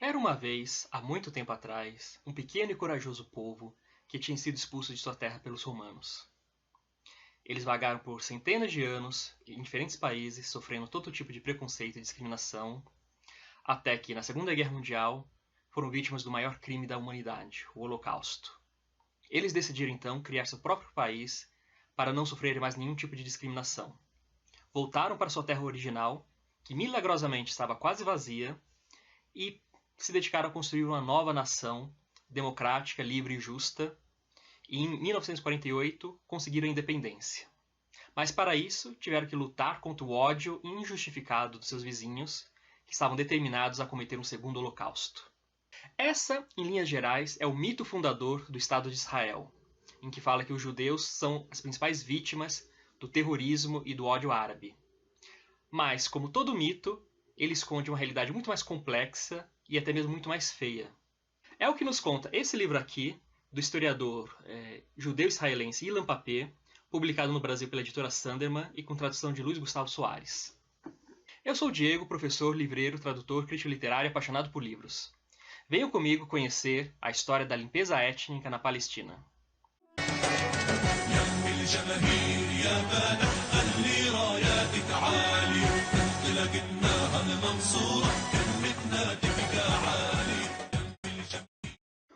Era uma vez, há muito tempo atrás, um pequeno e corajoso povo que tinha sido expulso de sua terra pelos romanos. Eles vagaram por centenas de anos em diferentes países, sofrendo todo tipo de preconceito e discriminação, até que, na Segunda Guerra Mundial, foram vítimas do maior crime da humanidade, o Holocausto. Eles decidiram então criar seu próprio país para não sofrerem mais nenhum tipo de discriminação. Voltaram para sua terra original, que milagrosamente estava quase vazia, e se dedicaram a construir uma nova nação democrática, livre e justa, e em 1948 conseguiram a independência. Mas para isso tiveram que lutar contra o ódio injustificado dos seus vizinhos, que estavam determinados a cometer um segundo holocausto. Essa, em linhas gerais, é o mito fundador do Estado de Israel, em que fala que os judeus são as principais vítimas do terrorismo e do ódio árabe. Mas, como todo mito, ele esconde uma realidade muito mais complexa e até mesmo muito mais feia. É o que nos conta esse livro aqui, do historiador judeu-israelense Ilan Pappé, publicado no Brasil pela editora Sanderman e com tradução de Luiz Gustavo Soares. Eu sou o Diego, professor, livreiro, tradutor, crítico literário e apaixonado por livros. Venham comigo conhecer a história da limpeza étnica na Palestina.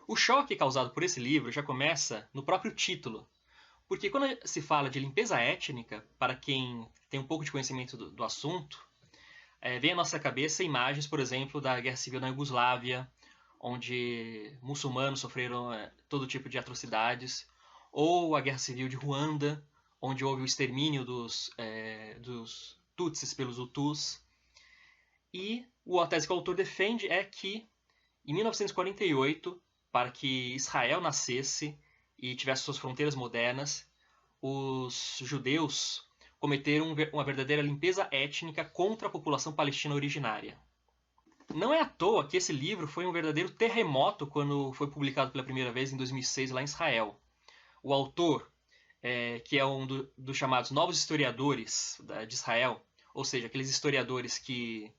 O choque causado por esse livro já começa no próprio título, porque quando se fala de limpeza étnica, para quem tem um pouco de conhecimento do assunto, vem à nossa cabeça imagens, por exemplo, da Guerra Civil na Iugoslávia, onde muçulmanos sofreram todo tipo de atrocidades, ou a Guerra Civil de Ruanda, onde houve o extermínio dos Tutsis pelos Hutus. E a tese que o autor defende é que, em 1948, para que Israel nascesse e tivesse suas fronteiras modernas, os judeus cometeram uma verdadeira limpeza étnica contra a população palestina originária. Não é à toa que esse livro foi um verdadeiro terremoto quando foi publicado pela primeira vez em 2006 lá em Israel. O autor, que é um dos chamados novos historiadores de Israel, ou seja, aqueles historiadores que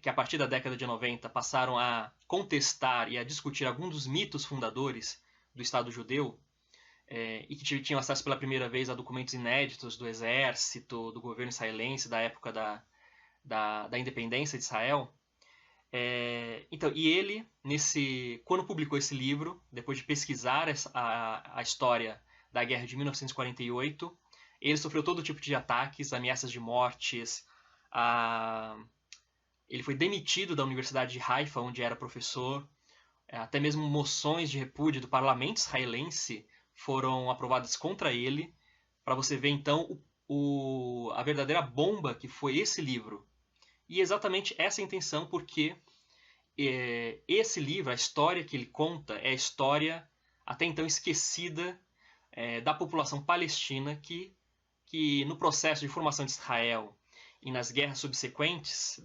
a partir da década de 90 passaram a contestar e a discutir alguns dos mitos fundadores do Estado judeu, e que tinham acesso pela primeira vez a documentos inéditos do exército, do governo israelense, da época da independência de Israel. Então, e ele, quando publicou esse livro, depois de pesquisar a história da guerra de 1948, ele sofreu todo tipo de ataques, ameaças de mortes. Ele foi demitido da Universidade de Haifa, onde era professor. Até mesmo moções de repúdio do parlamento israelense foram aprovadas contra ele, para você ver então a verdadeira bomba que foi esse livro. E exatamente essa é a intenção, porque esse livro, a história que ele conta, é a história até então esquecida da população palestina que no processo de formação de Israel e nas guerras subsequentes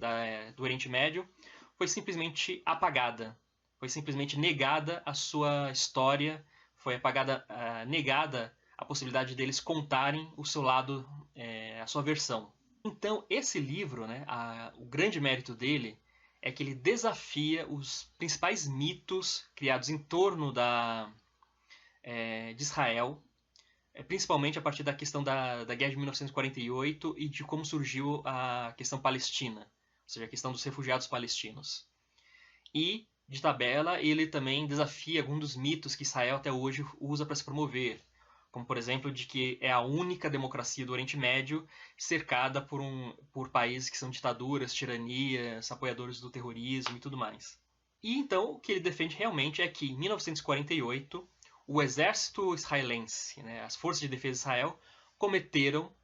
do Oriente Médio foi simplesmente apagada, foi simplesmente negada a sua história, foi negada a possibilidade deles contarem o seu lado, a sua versão. Então, esse livro, o grande mérito dele é que ele desafia os principais mitos criados em torno de Israel, principalmente a partir da questão da guerra de 1948 e de como surgiu a questão palestina, ou seja, a questão dos refugiados palestinos. E, de tabela, ele também desafia alguns dos mitos que Israel até hoje usa para se promover, como, por exemplo, de que é a única democracia do Oriente Médio cercada por países que são ditaduras, tiranias, apoiadores do terrorismo e tudo mais. E então o que ele defende realmente é que em 1948 o exército israelense, as forças de defesa de Israel, cometeram,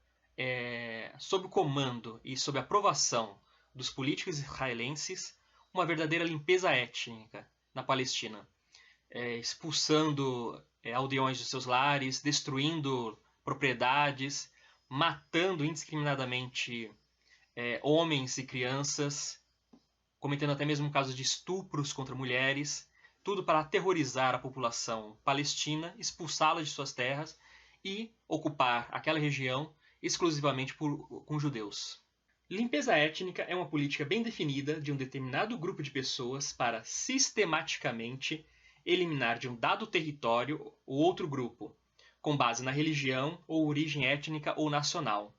sob o comando e sob a aprovação dos políticos israelenses, uma verdadeira limpeza étnica na Palestina, expulsando aldeões dos seus lares, destruindo propriedades, matando indiscriminadamente homens e crianças, cometendo até mesmo casos de estupros contra mulheres, tudo para aterrorizar a população palestina, expulsá-la de suas terras e ocupar aquela região exclusivamente com judeus. Limpeza étnica é uma política bem definida de um determinado grupo de pessoas para sistematicamente eliminar de um dado território o outro grupo, com base na religião ou origem étnica ou nacional.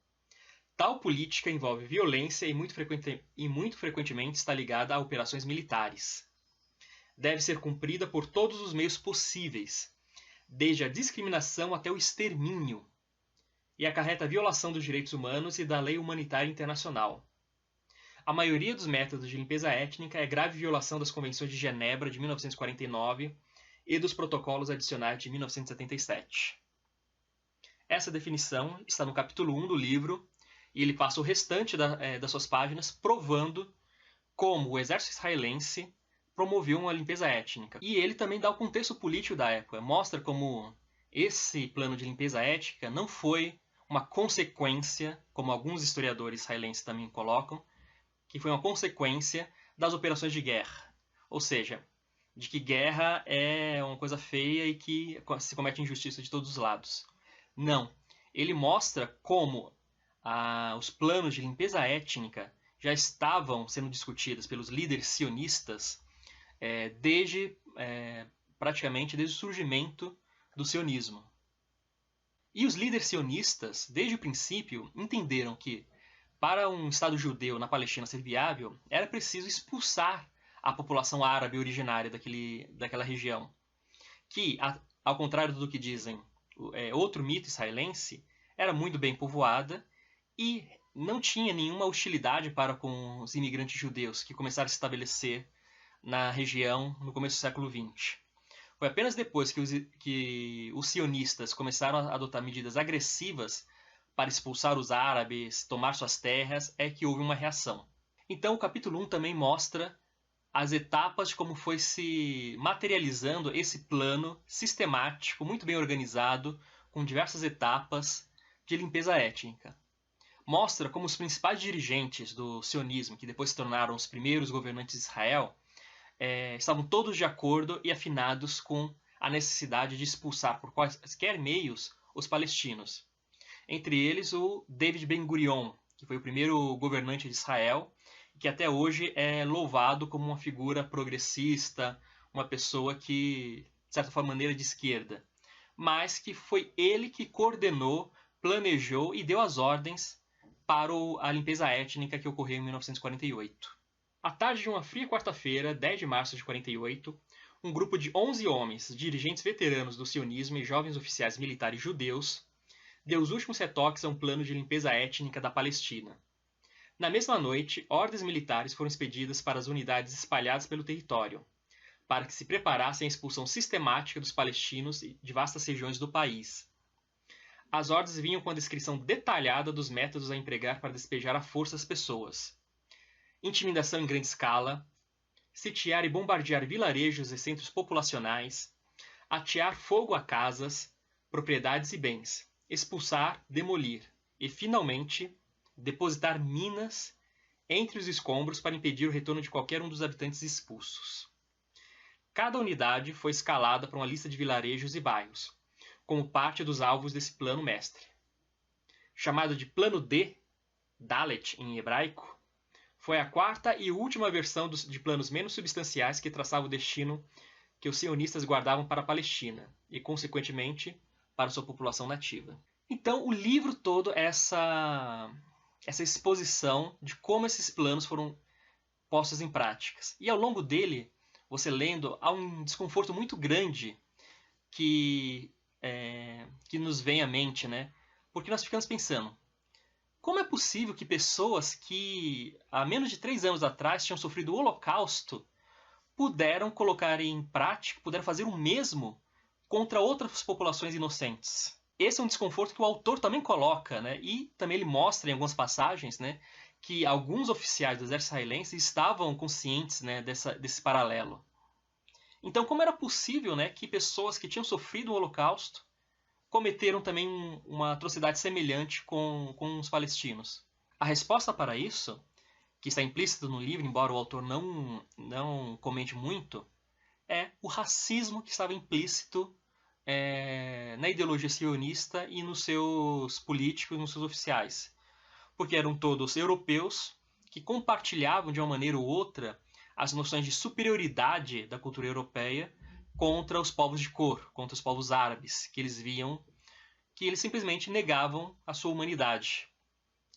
Tal política envolve violência e muito frequentemente está ligada a operações militares. Deve ser cumprida por todos os meios possíveis, desde a discriminação até o extermínio, e acarreta a violação dos direitos humanos e da lei humanitária internacional. A maioria dos métodos de limpeza étnica é grave violação das Convenções de Genebra de 1949 e dos protocolos adicionais de 1977. Essa definição está no capítulo 1 do livro, e ele passa o restante das suas páginas provando como o exército israelense promoveu uma limpeza étnica. E ele também dá o contexto político da época, mostra como esse plano de limpeza étnica não foi uma consequência, como alguns historiadores israelenses também colocam, que foi uma consequência das operações de guerra. Ou seja, de que guerra é uma coisa feia e que se comete injustiça de todos os lados. Não. Ele mostra como os planos de limpeza étnica já estavam sendo discutidos pelos líderes sionistas praticamente desde o surgimento do sionismo. E os líderes sionistas, desde o princípio, entenderam que para um Estado judeu na Palestina ser viável, era preciso expulsar a população árabe originária daquela região, que, ao contrário do que dizem outro mito israelense, era muito bem povoada e não tinha nenhuma hostilidade para com os imigrantes judeus que começaram a se estabelecer na região no começo do século XX. Foi apenas depois que os sionistas começaram a adotar medidas agressivas para expulsar os árabes, tomar suas terras, que houve uma reação. Então o capítulo 1 também mostra as etapas de como foi se materializando esse plano sistemático, muito bem organizado, com diversas etapas de limpeza étnica. Mostra como os principais dirigentes do sionismo, que depois se tornaram os primeiros governantes de Israel, estavam todos de acordo e afinados com a necessidade de expulsar por quaisquer meios os palestinos. Entre eles o David Ben-Gurion, que foi o primeiro governante de Israel, que até hoje é louvado como uma figura progressista, uma pessoa que, de certa maneira, de esquerda, mas que foi ele que coordenou, planejou e deu as ordens para a limpeza étnica que ocorreu em 1948. À tarde de uma fria quarta-feira, 10 de março de 48, um grupo de 11 homens, dirigentes veteranos do sionismo e jovens oficiais militares judeus, deu os últimos retoques a um plano de limpeza étnica da Palestina. Na mesma noite, ordens militares foram expedidas para as unidades espalhadas pelo território, para que se preparassem a expulsão sistemática dos palestinos de vastas regiões do país. As ordens vinham com a descrição detalhada dos métodos a empregar para despejar à força as pessoas. Intimidação em grande escala, sitiar e bombardear vilarejos e centros populacionais, atear fogo a casas, propriedades e bens, expulsar, demolir e, finalmente, depositar minas entre os escombros para impedir o retorno de qualquer um dos habitantes expulsos. Cada unidade foi escalada para uma lista de vilarejos e bairros, como parte dos alvos desse plano mestre. Chamado de Plano D, Dalet em hebraico, foi a quarta e última versão de planos menos substanciais que traçava o destino que os sionistas guardavam para a Palestina e, consequentemente, para sua população nativa. Então, o livro todo é essa exposição de como esses planos foram postos em práticas. E ao longo dele, você lendo, há um desconforto muito grande que nos vem à mente, né? Porque nós ficamos pensando, como é possível que pessoas que há menos de 3 anos atrás tinham sofrido o Holocausto puderam colocar em prática, puderam fazer o mesmo contra outras populações inocentes? Esse é um desconforto que o autor também coloca, né? E também ele mostra em algumas passagens, né, que alguns oficiais do exército israelense estavam conscientes, né, desse paralelo. Então, como era possível, né, que pessoas que tinham sofrido o Holocausto cometeram também uma atrocidade semelhante com os palestinos? A resposta para isso, que está implícita no livro, embora o autor não comente muito, é o racismo que estava implícito na ideologia sionista e nos seus políticos e nos seus oficiais. porque eram todos europeus que compartilhavam de uma maneira ou outra as noções de superioridade da cultura europeia contra os povos de cor, contra os povos árabes, que eles viam que eles simplesmente negavam a sua humanidade.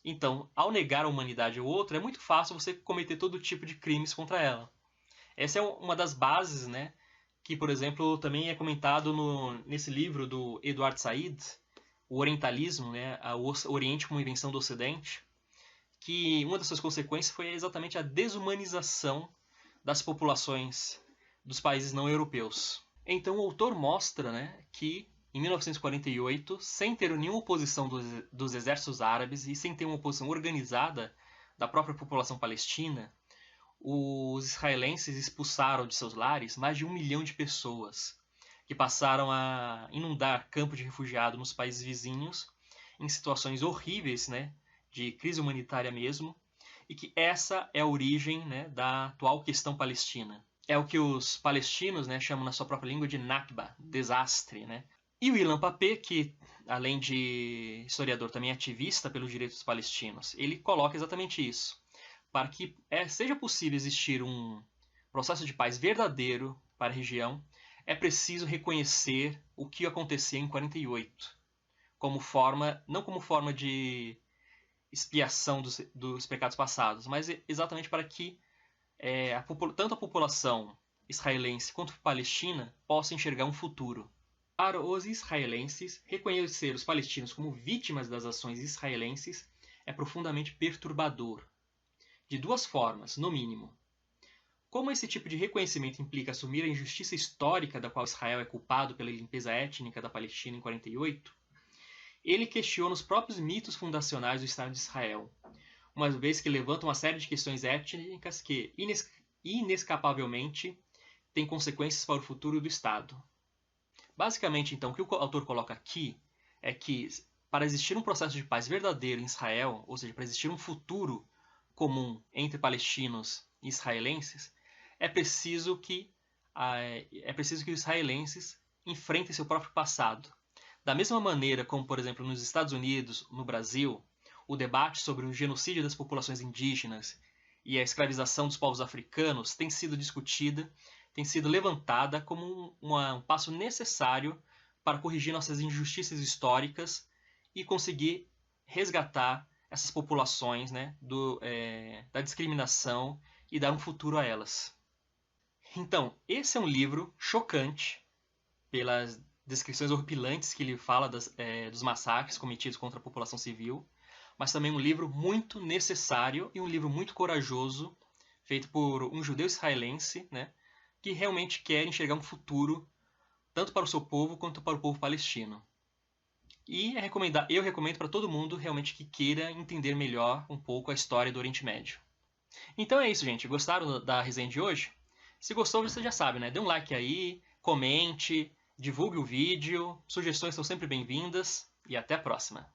Então, ao negar a humanidade ao outro, é muito fácil você cometer todo tipo de crimes contra ela. Essa é uma das bases, né, que, por exemplo, também é comentado nesse livro do Edward Said, O Orientalismo, né, o Oriente como Invenção do Ocidente, que uma das suas consequências foi exatamente a desumanização das populações dos países não europeus. Então o autor mostra, né, que em 1948, sem ter nenhuma oposição dos exércitos árabes e sem ter uma oposição organizada da própria população palestina, os israelenses expulsaram de seus lares mais de 1 milhão de pessoas, que passaram a inundar campos de refugiados nos países vizinhos, em situações horríveis, né, de crise humanitária mesmo, e que essa é a origem, né, da atual questão palestina. É o que os palestinos, né, chamam na sua própria língua de Nakba, desastre. Né? E o Ilan Pappé, que além de historiador também é ativista pelos direitos dos palestinos, ele coloca exatamente isso. Para que seja possível existir um processo de paz verdadeiro para a região, é preciso reconhecer o que acontecia em 48, como forma, não como forma de expiação dos pecados passados, mas exatamente para que tanto a população israelense quanto a palestina possam enxergar um futuro. Para os israelenses, reconhecer os palestinos como vítimas das ações israelenses é profundamente perturbador. De duas formas, no mínimo. Como esse tipo de reconhecimento implica assumir a injustiça histórica da qual Israel é culpado pela limpeza étnica da Palestina em 48, ele questiona os próprios mitos fundacionais do Estado de Israel, uma vez que levantam uma série de questões étnicas que, inescapavelmente, têm consequências para o futuro do Estado. Basicamente, então, o que o autor coloca aqui é que, para existir um processo de paz verdadeiro em Israel, ou seja, para existir um futuro comum entre palestinos e israelenses, é preciso que os israelenses enfrentem seu próprio passado. Da mesma maneira como, por exemplo, nos Estados Unidos, no Brasil, o debate sobre o genocídio das populações indígenas e a escravização dos povos africanos tem sido discutida, tem sido levantada como um passo necessário para corrigir nossas injustiças históricas e conseguir resgatar essas populações, né, da discriminação e dar um futuro a elas. Então, esse é um livro chocante pelas descrições horripilantes que ele fala dos massacres cometidos contra a população civil, mas também um livro muito necessário e um livro muito corajoso, feito por um judeu israelense, né, que realmente quer enxergar um futuro tanto para o seu povo quanto para o povo palestino. E eu recomendo para todo mundo realmente que queira entender melhor um pouco a história do Oriente Médio. Então é isso, gente. Gostaram da resenha de hoje? Se gostou, você já sabe, né? Dê um like aí, comente, divulgue o vídeo, sugestões são sempre bem-vindas e até a próxima.